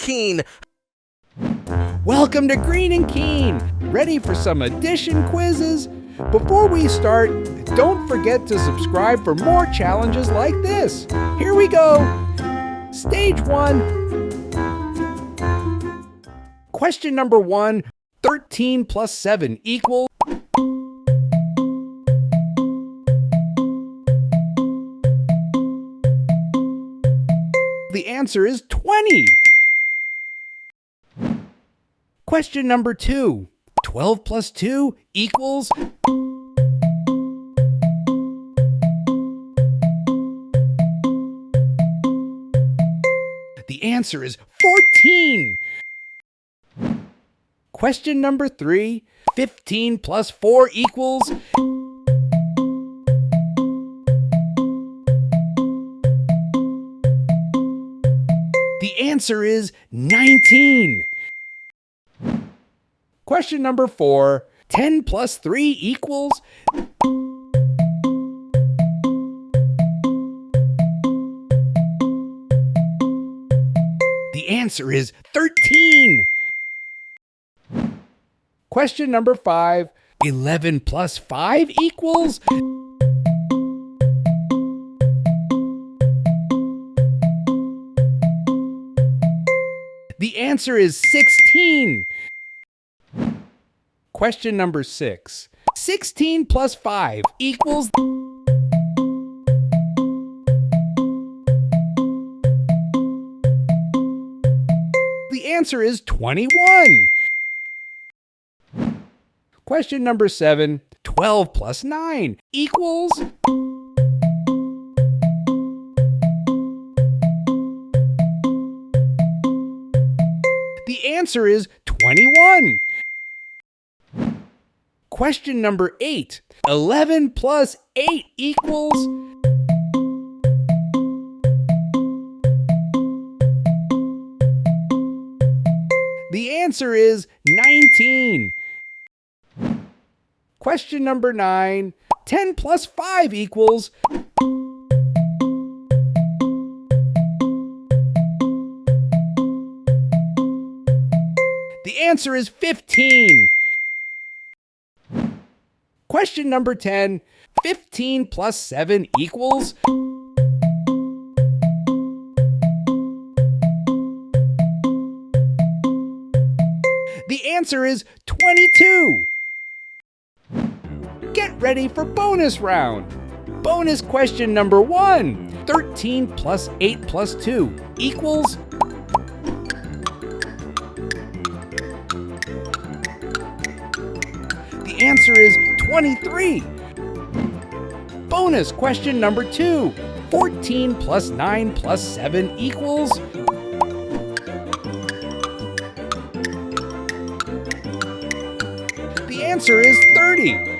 Keen. Welcome to Green and Keen. Ready for some addition quizzes? Before we start, don't forget to subscribe for more challenges like this. Here we go. Stage 1. Question number 1. 13 plus 7 equals... The answer is 20. Question number 2. 12 plus 2 equals... The answer is 14. Question number 3. 15 plus 4 equals... The answer is 19. Question number 4. 10 plus 3 equals... The answer is 13. Question number 5. 11 plus 5 equals... The answer is 16. Question number 6. 16 plus 5 equals... The answer is 21. Question number 7. 12 plus 9 equals... The answer is 21. Question number 8. 11 plus 8 equals... The answer is 19. Question number 9. 10 plus 5 equals... The answer is 15. Question number 10. 15 plus 7 equals... The answer is 22. Get ready for bonus round. Bonus question number 1. 13 plus 8 plus 2 equals... The answer is 23. Bonus question number 2. 14 plus 9 plus 7 equals... The answer is 30.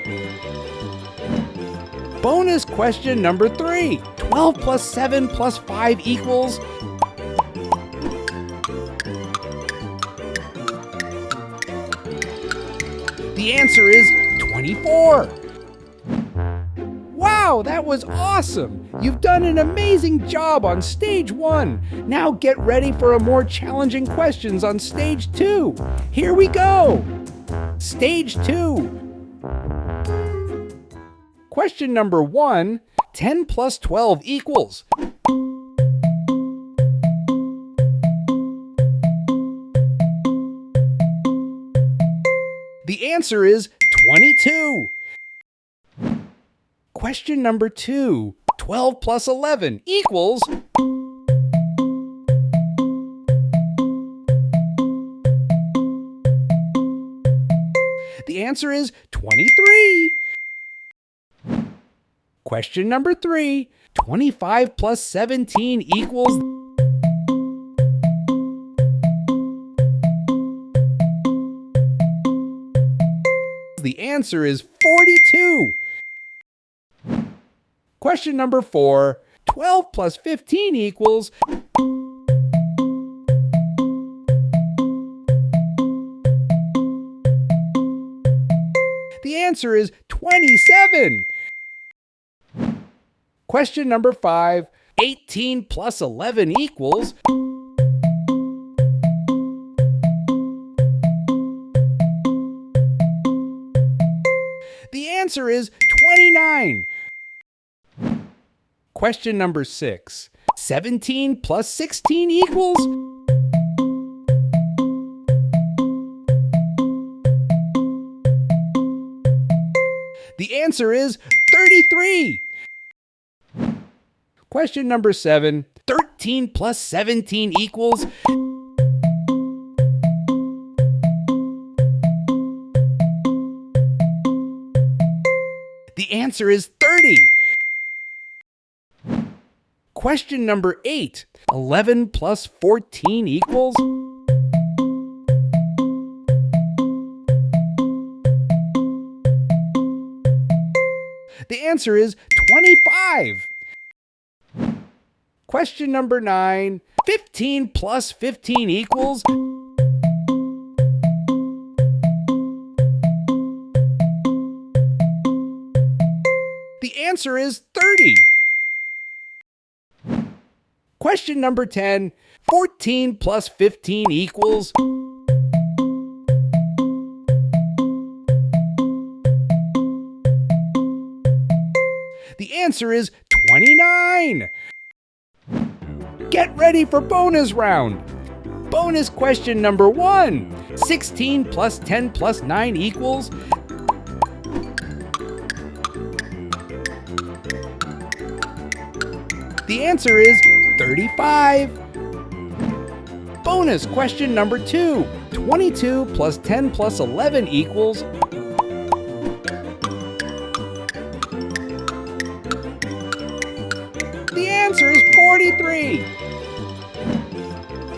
Bonus question number 3. 12 plus 7 plus 5 equals... The answer is 24. Wow, that was awesome! You've done an amazing job on stage 1. Now get ready for a more challenging questions on stage 2. Here we go! Stage 2. Question number 1. 10 plus 12 equals... The answer is 22. Question number 2. 12 plus 11 equals... The answer is 23. Question number 3. 25 plus 17 equals... The answer is 42. Question number 4. 12 plus 15 equals... The answer is 27. Question number 5. 18 plus 11 equals... answer is 29. Question number 6. 17 plus 16 equals? The answer is 33. Question number 7. 13 plus 17 equals? The answer is 30. Question number 8. 11 plus 14 equals? The answer is 25. Question number 9. 15 plus 15 equals? The answer is 30. Question number 10. 14 plus 15 equals? The answer is 29. Get ready for bonus round. Bonus question number 1. 16 plus 10 plus 9 equals? The answer is 35. Bonus question number 2. 22 plus 10 plus 11 equals? The answer is 43.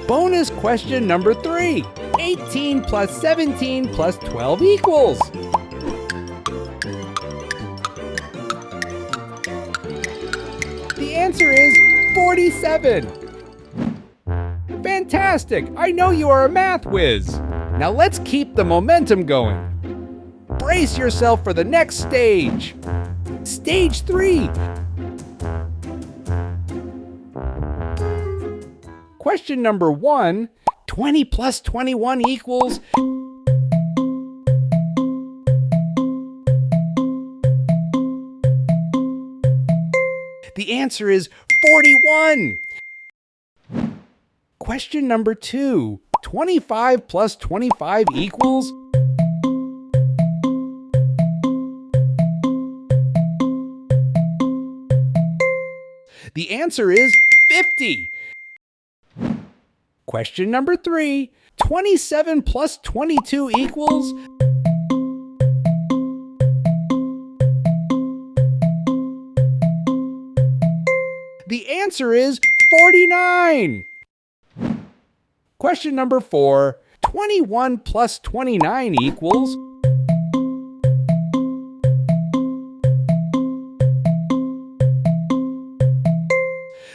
Bonus question number 3. 18 plus 17 plus 12 equals? The answer is 47. Fantastic! I know you are a math whiz. Now let's keep the momentum going. Brace yourself for the next stage. Stage 3. Question number 1. 20 plus 21 equals? The answer is 41. Question number 2. 25 plus 25 equals? The answer is 50. Question number 3. 27 plus 22 equals? The answer is 49. Question number 4. 21 plus 29 equals?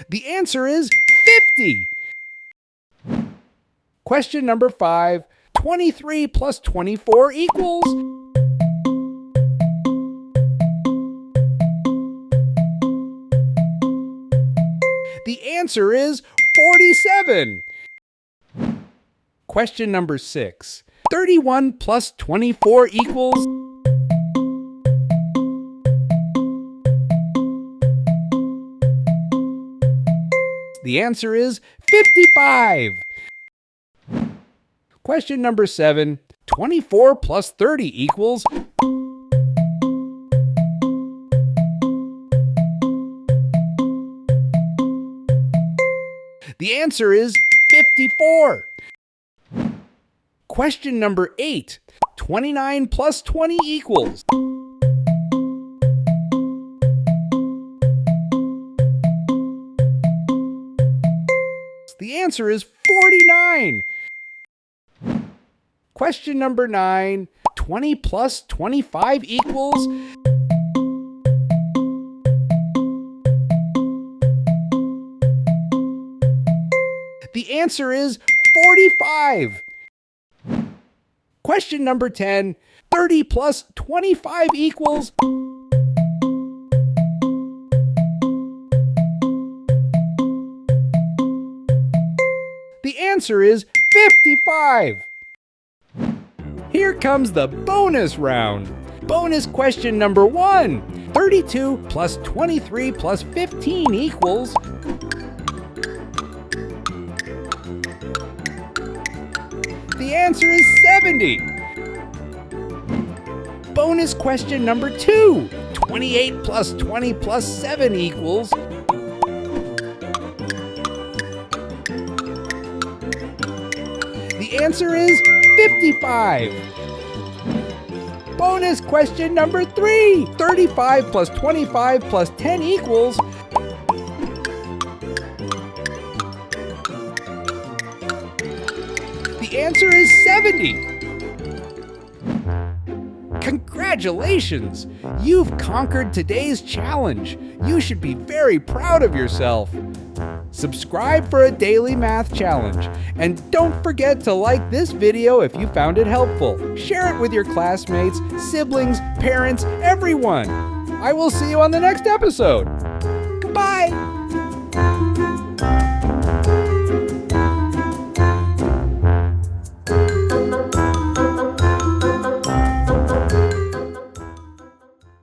The answer is 50. Question number 5. 23 plus 24 equals? The answer is 47. Question number 6. 31 plus 24 equals? The answer is 55. Question number 7. 24 plus 30 equals? The answer is 54. Question number 8. 29 plus 20 equals? The answer is 49. Question number 9. 20 plus 25 equals? The answer is 45. Question number 10. 30 plus 25 equals? The answer is 55. Here comes the bonus round. Bonus question number 1. 32 plus 23 plus 15 equals... The answer is 70. Bonus question number 2. 28 plus 20 plus 7 equals... The answer is 55. Bonus question number 3. 35 plus 25 plus 10 equals... The answer is 70. Congratulations! You've conquered today's challenge. You should be very proud of yourself. Subscribe for a daily math challenge. And don't forget to like this video if you found it helpful. Share it with your classmates, siblings, parents, everyone. I will see you on the next episode. Goodbye!